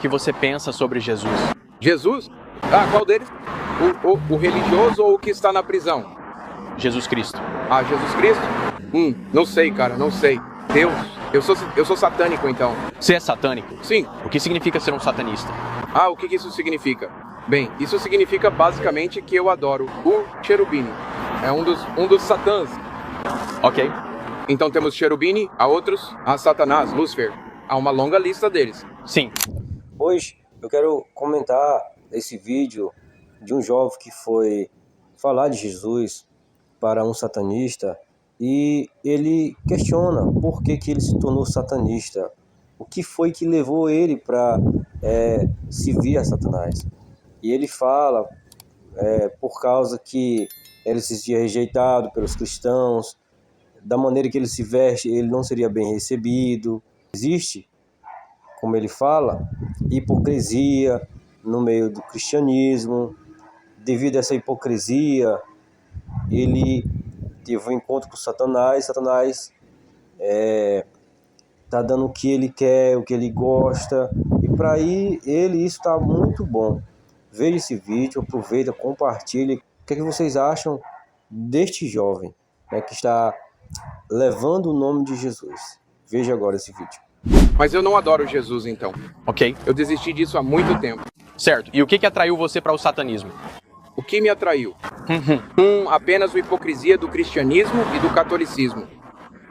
que você pensa sobre Jesus? Jesus? Ah, qual deles? O religioso ou o que está na prisão? Jesus Cristo. Ah, Jesus Cristo? Não sei, cara, não sei. Deus, eu sou satânico, então. Você é satânico? Sim. O que significa ser um satanista? Ah, o que isso significa? Bem, isso significa basicamente que eu adoro o Cherubini. É um dos satãs. Ok. Então temos Cherubini, há outros, há Satanás, Lúcifer. Há uma longa lista deles. Sim. Hoje eu quero comentar esse vídeo de um jovem que foi falar de Jesus para um satanista e ele questiona por que ele se tornou satanista. O que foi que levou ele para servir a Satanás? E ele fala por causa que ele se sentia rejeitado pelos cristãos, da maneira que ele se veste, ele não seria bem recebido. Existe, como ele fala, hipocrisia no meio do cristianismo. Devido a essa hipocrisia, ele teve um encontro com Satanás. Satanás está dando o que ele quer, o que ele gosta, e para ele isso está muito bom. Veja esse vídeo, aproveita, compartilhe. O que vocês acham deste jovem, né, que está levando o nome de Jesus? Veja agora esse vídeo. Mas eu não adoro Jesus, então. Ok. Eu desisti disso há muito tempo. Certo. E o que atraiu você para o satanismo? O que me atraiu? Apenas a hipocrisia do cristianismo e do catolicismo.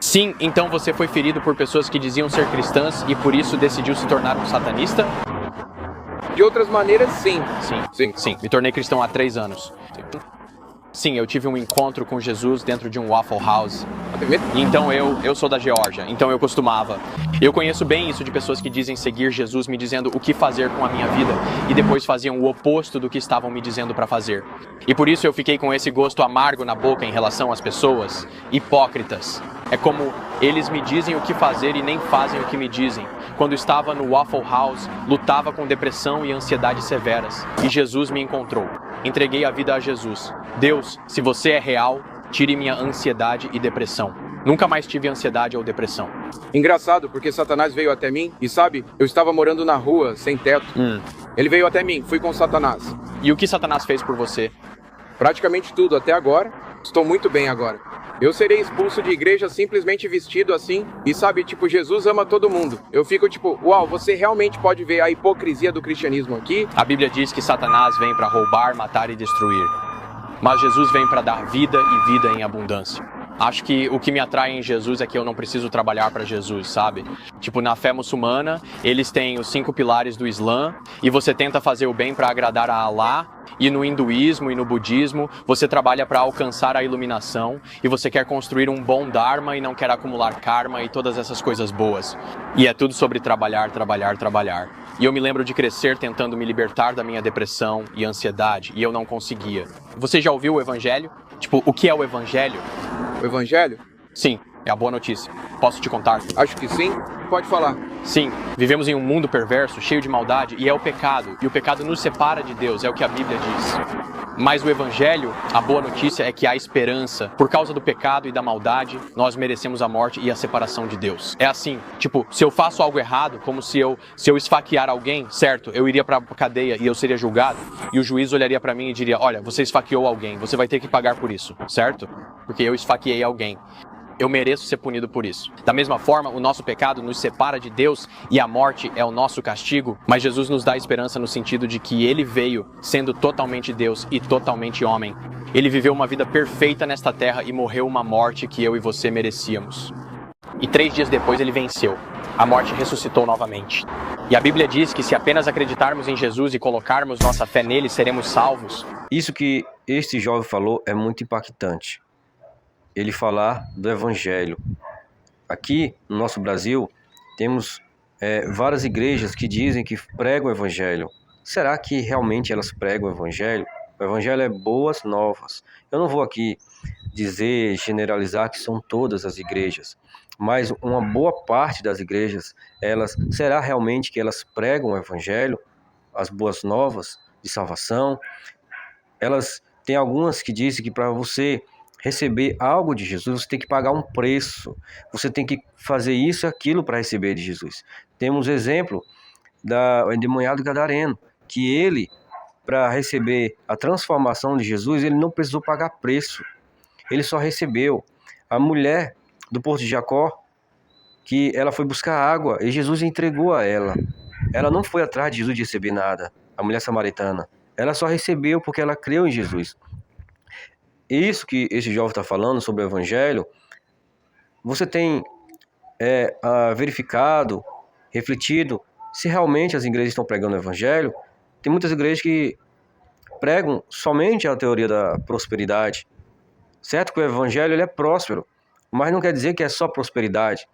Sim, então você foi ferido por pessoas que diziam ser cristãs e por isso decidiu se tornar um satanista? De outras maneiras, sim. Sim. Me tornei cristão há 3 anos. Sim, eu tive um encontro com Jesus dentro de um Waffle House. Então eu sou da Geórgia, então eu costumava. Eu conheço bem isso de pessoas que dizem seguir Jesus me dizendo o que fazer com a minha vida e depois faziam o oposto do que estavam me dizendo para fazer. E por isso eu fiquei com esse gosto amargo na boca em relação às pessoas hipócritas. É como eles me dizem o que fazer e nem fazem o que me dizem. Quando estava no Waffle House, lutava com depressão e ansiedade severas. E Jesus me encontrou. Entreguei a vida a Jesus. Deus, se você é real, tire minha ansiedade e depressão. Nunca mais tive ansiedade ou depressão. Engraçado, porque Satanás veio até mim e sabe, eu estava morando na rua, sem teto. Ele veio até mim, fui com Satanás. E o que Satanás fez por você? Praticamente tudo até agora. Estou muito bem agora. Eu serei expulso de igreja simplesmente vestido assim. E sabe, tipo, Jesus ama todo mundo. Eu fico tipo, uau, você realmente pode ver a hipocrisia do cristianismo aqui? A Bíblia diz que Satanás vem para roubar, matar e destruir. Mas Jesus vem para dar vida e vida em abundância. Acho que o que me atrai em Jesus é que eu não preciso trabalhar para Jesus, sabe? Tipo, na fé muçulmana, eles têm os 5 pilares do Islã e você tenta fazer o bem para agradar a Allah. E no hinduísmo e no budismo, você trabalha para alcançar a iluminação e você quer construir um bom dharma e não quer acumular karma e todas essas coisas boas. E é tudo sobre trabalhar. E eu me lembro de crescer tentando me libertar da minha depressão e ansiedade e eu não conseguia. Você já ouviu o Evangelho? Tipo, o que é o Evangelho? O Evangelho? Sim, é a boa notícia. Posso te contar? Acho que sim. Pode falar. Sim, vivemos em um mundo perverso, cheio de maldade, e é o pecado. E o pecado nos separa de Deus, é o que a Bíblia diz. Mas o Evangelho, a boa notícia é que há esperança. Por causa do pecado e da maldade, nós merecemos a morte e a separação de Deus. É assim, tipo, se eu faço algo errado, como se eu esfaquear alguém, certo, eu iria pra cadeia e eu seria julgado, e o juiz olharia pra mim e diria, olha, você esfaqueou alguém, você vai ter que pagar por isso, certo? Porque eu esfaqueei alguém. Eu mereço ser punido por isso. Da mesma forma, o nosso pecado nos separa de Deus e a morte é o nosso castigo, mas Jesus nos dá esperança no sentido de que Ele veio sendo totalmente Deus e totalmente homem. Ele viveu uma vida perfeita nesta terra e morreu uma morte que eu e você merecíamos. E 3 dias depois Ele venceu. A morte ressuscitou novamente. E a Bíblia diz que se apenas acreditarmos em Jesus e colocarmos nossa fé nele, seremos salvos. Isso que este jovem falou é muito impactante. Ele falar do Evangelho. Aqui no nosso Brasil temos várias igrejas que dizem que pregam o Evangelho. Será que realmente elas pregam o Evangelho? O Evangelho é boas novas. Eu não vou aqui dizer, generalizar que são todas as igrejas, mas uma boa parte das igrejas, será realmente que elas pregam o Evangelho, as boas novas de salvação? Elas têm algumas que dizem que para você receber algo de Jesus, você tem que pagar um preço. Você tem que fazer isso e aquilo para receber de Jesus. Temos exemplo o endemoniado gadareno, que ele, para receber a transformação de Jesus, ele não precisou pagar preço, ele só recebeu. A mulher do Porto de Jacó, que ela foi buscar água e Jesus entregou a ela. Ela não foi atrás de Jesus de receber nada, a mulher samaritana. Ela só recebeu porque ela creu em Jesus. Isso que esse jovem está falando sobre o Evangelho, você tem verificado, refletido, se realmente as igrejas estão pregando o Evangelho? Tem muitas igrejas que pregam somente a teoria da prosperidade. Certo que o Evangelho ele é próspero, mas não quer dizer que é só prosperidade.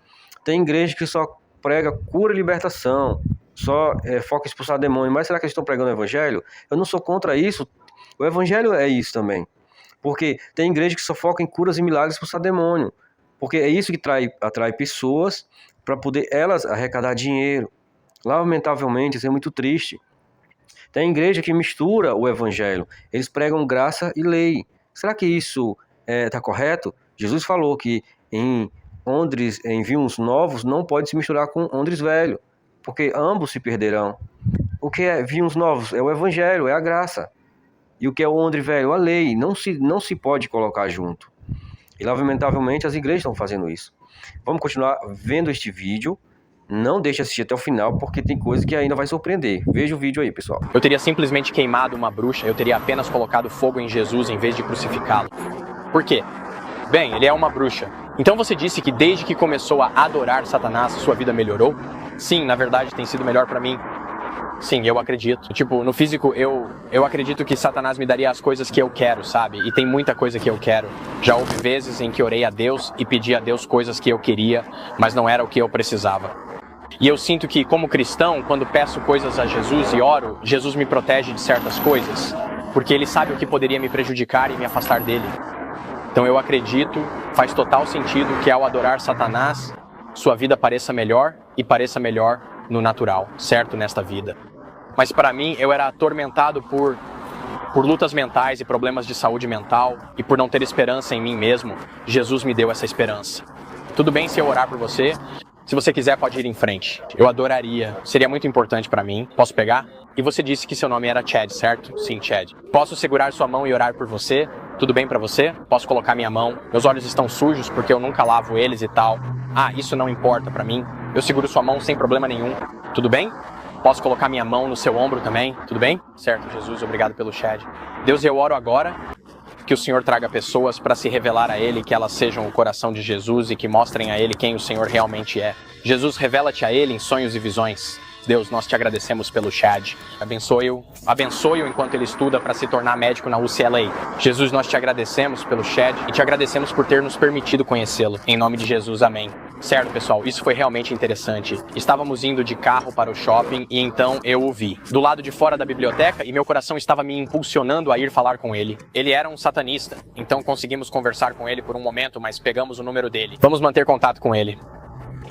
Tem igrejas que só prega cura e libertação, só foca em expulsar demônio. Mas será que eles estão pregando o Evangelho? Eu não sou contra isso. O Evangelho é isso também. Porque tem igreja que só foca em curas e milagres e expulsar demônio. Porque é isso que atrai pessoas para poder elas arrecadar dinheiro. Lamentavelmente, isso é muito triste. Tem igreja que mistura o Evangelho. Eles pregam graça e lei. Será que isso está correto? Jesus falou que em vinhos novos não pode se misturar com odres velhos, porque ambos se perderão. O que é vinhos novos? É o Evangelho, é a graça. E o que é o odre velho? A lei. Não se pode colocar junto. E lamentavelmente as igrejas estão fazendo isso. Vamos continuar vendo este vídeo. Não deixe de assistir até o final, porque tem coisa que ainda vai surpreender. Veja o vídeo aí, pessoal. Eu teria simplesmente queimado uma bruxa, eu teria apenas colocado fogo em Jesus em vez de crucificá-lo. Por quê? Bem, ele é uma bruxa. Então você disse que desde que começou a adorar Satanás, sua vida melhorou? Sim, na verdade tem sido melhor pra mim. Sim, eu acredito. Tipo, no físico, eu acredito que Satanás me daria as coisas que eu quero, sabe? E tem muita coisa que eu quero. Já houve vezes em que orei a Deus e pedi a Deus coisas que eu queria, mas não era o que eu precisava. E eu sinto que, como cristão, quando peço coisas a Jesus e oro, Jesus me protege de certas coisas, porque Ele sabe o que poderia me prejudicar e me afastar dele. Então eu acredito, faz total sentido que ao adorar Satanás, sua vida pareça melhor e pareça melhor no natural, certo? Nesta vida. Mas para mim, eu era atormentado por lutas mentais e problemas de saúde mental e por não ter esperança em mim mesmo. Jesus me deu essa esperança. Tudo bem se eu orar por você? Se você quiser, pode ir em frente. Eu adoraria. Seria muito importante pra mim. Posso pegar? E você disse que seu nome era Chad, certo? Sim, Chad. Posso segurar sua mão e orar por você? Tudo bem pra você? Posso colocar minha mão? Meus olhos estão sujos porque eu nunca lavo eles e tal. Ah, isso não importa pra mim. Eu seguro sua mão sem problema nenhum. Tudo bem? Posso colocar minha mão no seu ombro também? Tudo bem? Certo, Jesus. Obrigado pelo Chad. Deus, eu oro agora que o Senhor traga pessoas para se revelar a Ele, que elas sejam o coração de Jesus e que mostrem a Ele quem o Senhor realmente é. Jesus, revela-te a Ele em sonhos e visões. Deus, nós te agradecemos pelo Chad. Abençoe-o enquanto ele estuda para se tornar médico na UCLA. Jesus, nós te agradecemos pelo Chad e te agradecemos por ter nos permitido conhecê-lo. Em nome de Jesus, amém. Certo, pessoal, isso foi realmente interessante. Estávamos indo de carro para o shopping e então eu o vi do lado de fora da biblioteca e meu coração estava me impulsionando a ir falar com ele. Ele era um satanista, então conseguimos conversar com ele por um momento, mas pegamos o número dele. Vamos manter contato com ele.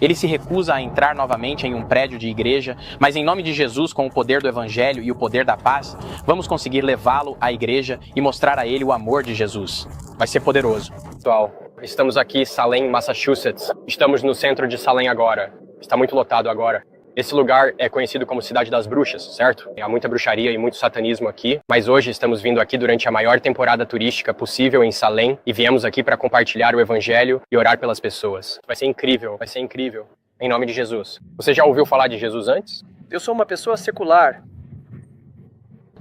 Ele se recusa a entrar novamente em um prédio de igreja, mas em nome de Jesus, com o poder do Evangelho e o poder da paz, vamos conseguir levá-lo à igreja e mostrar a ele o amor de Jesus. Vai ser poderoso. Pessoal, estamos aqui em Salem, Massachusetts. Estamos no centro de Salem agora. Está muito lotado agora. Esse lugar é conhecido como Cidade das Bruxas, certo? Há muita bruxaria e muito satanismo aqui, mas hoje estamos vindo aqui durante a maior temporada turística possível em Salem e viemos aqui para compartilhar o Evangelho e orar pelas pessoas. Vai ser incrível, vai ser incrível. Em nome de Jesus. Você já ouviu falar de Jesus antes? Eu sou uma pessoa secular.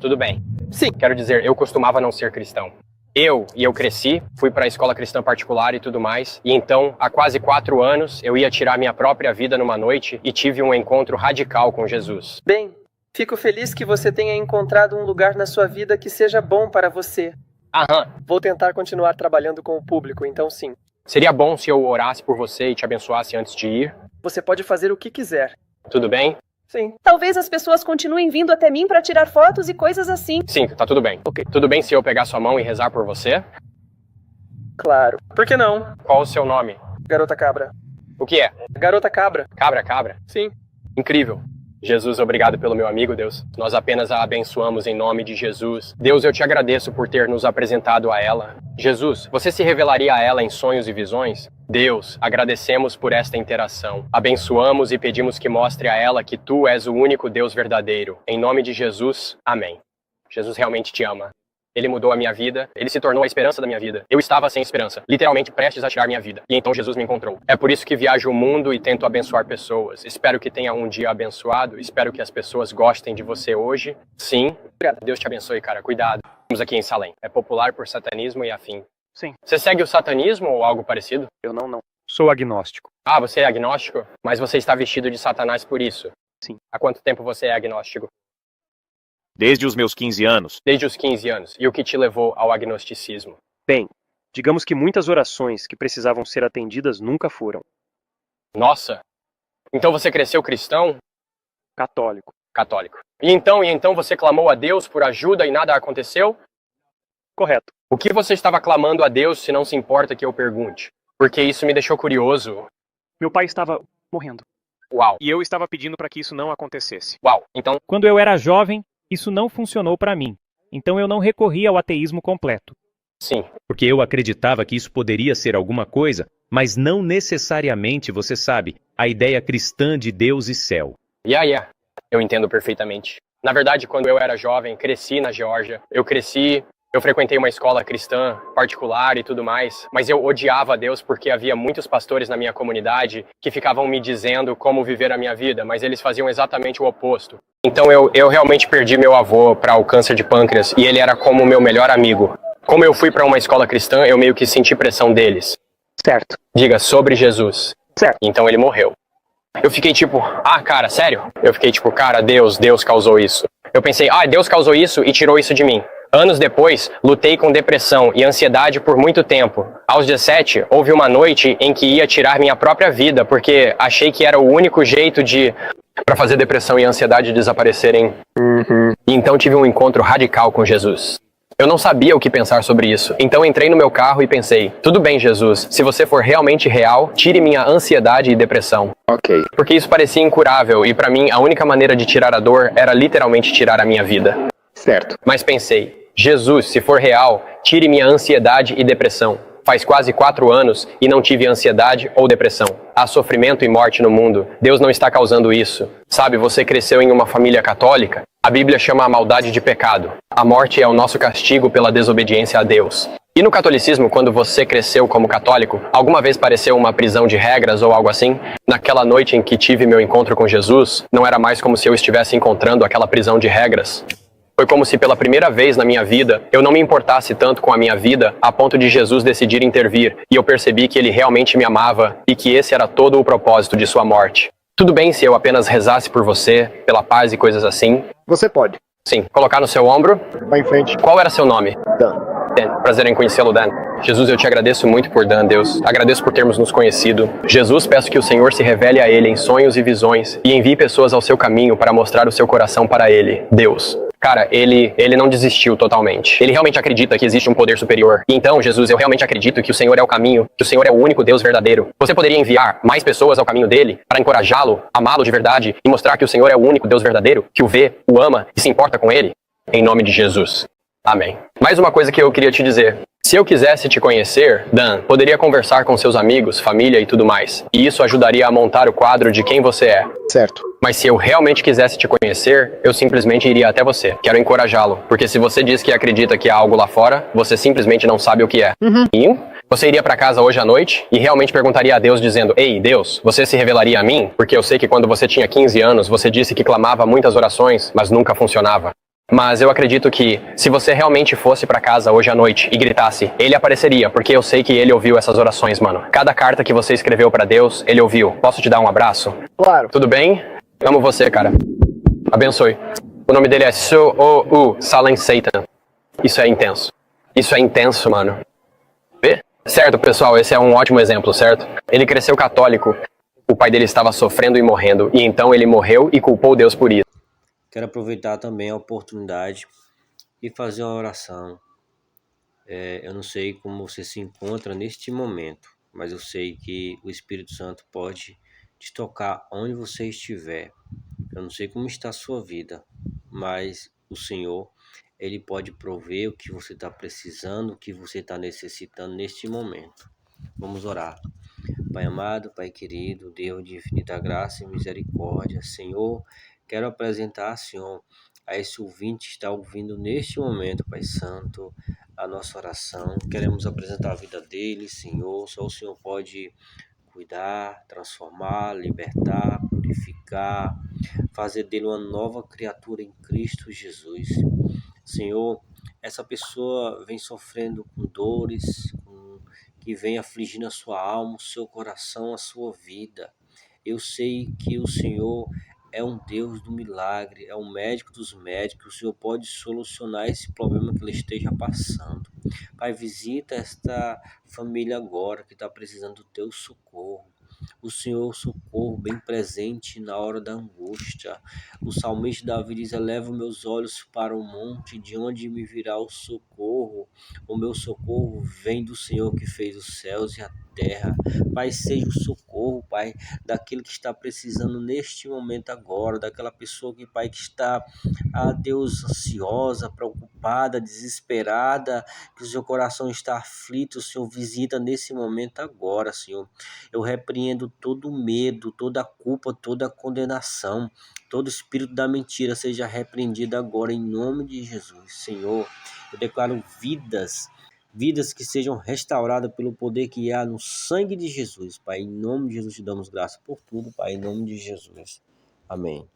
Tudo bem. Sim. Quero dizer, eu costumava não ser cristão. Eu cresci, fui para a escola cristã particular e tudo mais, e então, há quase 4 anos, eu ia tirar minha própria vida numa noite e tive um encontro radical com Jesus. Bem, fico feliz que você tenha encontrado um lugar na sua vida que seja bom para você. Aham. Vou tentar continuar trabalhando com o público, então sim. Seria bom se eu orasse por você e te abençoasse antes de ir? Você pode fazer o que quiser. Tudo bem? Sim. Talvez as pessoas continuem vindo até mim para tirar fotos e coisas assim. Sim, tá tudo bem. Ok. Tudo bem se eu pegar sua mão e rezar por você? Claro. Por que não? Qual o seu nome? Garota Cabra. O que é? Garota Cabra. Cabra? Sim. Incrível. Jesus, obrigado pelo meu amigo, Deus. Nós apenas a abençoamos em nome de Jesus. Deus, eu te agradeço por ter nos apresentado a ela. Jesus, você se revelaria a ela em sonhos e visões? Deus, agradecemos por esta interação. Abençoamos e pedimos que mostre a ela que tu és o único Deus verdadeiro. Em nome de Jesus, amém. Jesus realmente te ama. Ele mudou a minha vida, ele se tornou a esperança da minha vida. Eu estava sem esperança, literalmente prestes a tirar minha vida. E então Jesus me encontrou. É por isso que viajo o mundo e tento abençoar pessoas. Espero que tenha um dia abençoado, espero que as pessoas gostem de você hoje. Sim. Deus te abençoe, cara. Cuidado. Estamos aqui em Salem. É popular por satanismo e afim. Sim. Você segue o satanismo ou algo parecido? Eu não. Sou agnóstico. Ah, você é agnóstico? Mas você está vestido de Satanás por isso? Sim. Há quanto tempo você é agnóstico? Desde os meus 15 anos. Desde os 15 anos. E o que te levou ao agnosticismo? Bem, digamos que muitas orações que precisavam ser atendidas nunca foram. Nossa! Então você cresceu cristão? Católico. Católico. E então você clamou a Deus por ajuda e nada aconteceu? Correto. O que você estava clamando a Deus, se não se importa que eu pergunte? Porque isso me deixou curioso. Meu pai estava morrendo. Uau. E eu estava pedindo para que isso não acontecesse. Uau. Então, Quando eu era jovem, isso não funcionou para mim. Então eu não recorri ao ateísmo completo. sim. Porque eu acreditava que isso poderia ser alguma coisa, mas não necessariamente, você sabe, a ideia cristã de Deus e céu. Yeah. Eu entendo perfeitamente. Na verdade, quando eu era jovem, cresci na Geórgia. Eu frequentei uma escola cristã particular e tudo mais, mas eu odiava a Deus porque havia muitos pastores na minha comunidade que ficavam me dizendo como viver a minha vida, mas eles faziam exatamente o oposto. Então eu realmente perdi meu avô para o câncer de pâncreas e ele era como o meu melhor amigo. Como eu fui para uma escola cristã, eu meio que senti pressão deles. Certo. Diga sobre Jesus. Certo. Então ele morreu. Eu fiquei tipo, cara, sério? Eu fiquei tipo, cara, Deus causou isso. Eu pensei, Deus causou isso e tirou isso de mim. Anos depois, lutei com depressão e ansiedade por muito tempo. Aos 17, houve uma noite em que ia tirar minha própria vida, porque achei que era o único jeito para fazer depressão e ansiedade desaparecerem. E então tive um encontro radical com Jesus. Eu não sabia o que pensar sobre isso, então entrei no meu carro e pensei, tudo bem, Jesus, se você for realmente real, tire minha ansiedade e depressão. Ok. Porque isso parecia incurável e para mim a única maneira de tirar a dor era literalmente tirar a minha vida. Certo. Mas pensei, Jesus, se for real, tire minha ansiedade e depressão. Faz quase 4 anos e não tive ansiedade ou depressão. Há sofrimento e morte no mundo. Deus não está causando isso. Sabe, você cresceu em uma família católica? A Bíblia chama a maldade de pecado. A morte é o nosso castigo pela desobediência a Deus. E no catolicismo, quando você cresceu como católico, alguma vez pareceu uma prisão de regras ou algo assim? Naquela noite em que tive meu encontro com Jesus, não era mais como se eu estivesse encontrando aquela prisão de regras. Foi como se pela primeira vez na minha vida, eu não me importasse tanto com a minha vida a ponto de Jesus decidir intervir, e eu percebi que ele realmente me amava e que esse era todo o propósito de sua morte. Tudo bem se eu apenas rezasse por você, pela paz e coisas assim? Você pode. Sim. Colocar no seu ombro? Vai em frente. Qual era seu nome? Dan. Dan. Prazer em conhecê-lo, Dan. Jesus, eu te agradeço muito por Dan, Deus. Agradeço por termos nos conhecido. Jesus, peço que o Senhor se revele a ele em sonhos e visões e envie pessoas ao seu caminho para mostrar o seu coração para ele, Deus. Cara, ele não desistiu totalmente. Ele realmente acredita que existe um poder superior. E então, Jesus, eu realmente acredito que o Senhor é o caminho, que o Senhor é o único Deus verdadeiro. Você poderia enviar mais pessoas ao caminho dele para encorajá-lo, amá-lo de verdade e mostrar que o Senhor é o único Deus verdadeiro, que o vê, o ama e se importa com ele? Em nome de Jesus. Amém. Mais uma coisa que eu queria te dizer. Se eu quisesse te conhecer, Dan, poderia conversar com seus amigos, família e tudo mais. E isso ajudaria a montar o quadro de quem você é. Certo. Mas se eu realmente quisesse te conhecer, eu simplesmente iria até você. Quero encorajá-lo, porque se você diz que acredita que há algo lá fora, você simplesmente não sabe o que é. E você iria para casa hoje à noite e realmente perguntaria a Deus dizendo, ei, Deus, você se revelaria a mim? Porque eu sei que quando você tinha 15 anos, você disse que clamava muitas orações, mas nunca funcionava. Mas eu acredito que, se você realmente fosse pra casa hoje à noite e gritasse, ele apareceria, porque eu sei que ele ouviu essas orações, mano. Cada carta que você escreveu pra Deus, ele ouviu. Posso te dar um abraço? Claro. Tudo bem? Amo você, cara. Abençoe. O nome dele é So-O-U, Silent Satan. Isso é intenso. Isso é intenso, mano. Vê? Certo, pessoal, esse é um ótimo exemplo, certo? Ele cresceu católico, o pai dele estava sofrendo e morrendo, e então ele morreu e culpou Deus por isso. Quero aproveitar também a oportunidade e fazer uma oração. Eu não sei como você se encontra neste momento, mas eu sei que o Espírito Santo pode te tocar onde você estiver. Eu não sei como está a sua vida, mas o Senhor, Ele pode prover o que você está precisando, o que você está necessitando neste momento. Vamos orar. Pai amado, Pai querido, Deus de infinita graça e misericórdia, Senhor, quero apresentar, Senhor, a esse ouvinte que está ouvindo neste momento, Pai Santo, a nossa oração. Queremos apresentar a vida dele, Senhor, só o Senhor pode cuidar, transformar, libertar, purificar, fazer dele uma nova criatura em Cristo Jesus. Senhor, essa pessoa vem sofrendo com dores, que vem afligindo a sua alma, o seu coração, a sua vida. Eu sei que o Senhor é um Deus do milagre, é um médico dos médicos, o Senhor pode solucionar esse problema que ele esteja passando. Pai, visita esta família agora que está precisando do teu socorro. O Senhor, socorro bem presente na hora da angústia. O salmista Davi diz: eleva meus olhos para o monte, de onde me virá o socorro. O meu socorro vem do Senhor que fez os céus e a terra. Pai, seja o socorro, Pai, daquele que está precisando neste momento agora, daquela pessoa que, Pai, que está, Deus, ansiosa, preocupada, desesperada, que o seu coração está aflito. O Senhor visita nesse momento agora, Senhor. Eu repreendo todo medo, toda culpa, toda condenação, todo espírito da mentira seja repreendido agora em nome de Jesus. Senhor, eu declaro vidas que sejam restauradas pelo poder que há no sangue de Jesus. Pai, em nome de Jesus te damos graça por tudo, Pai, em nome de Jesus. Amém.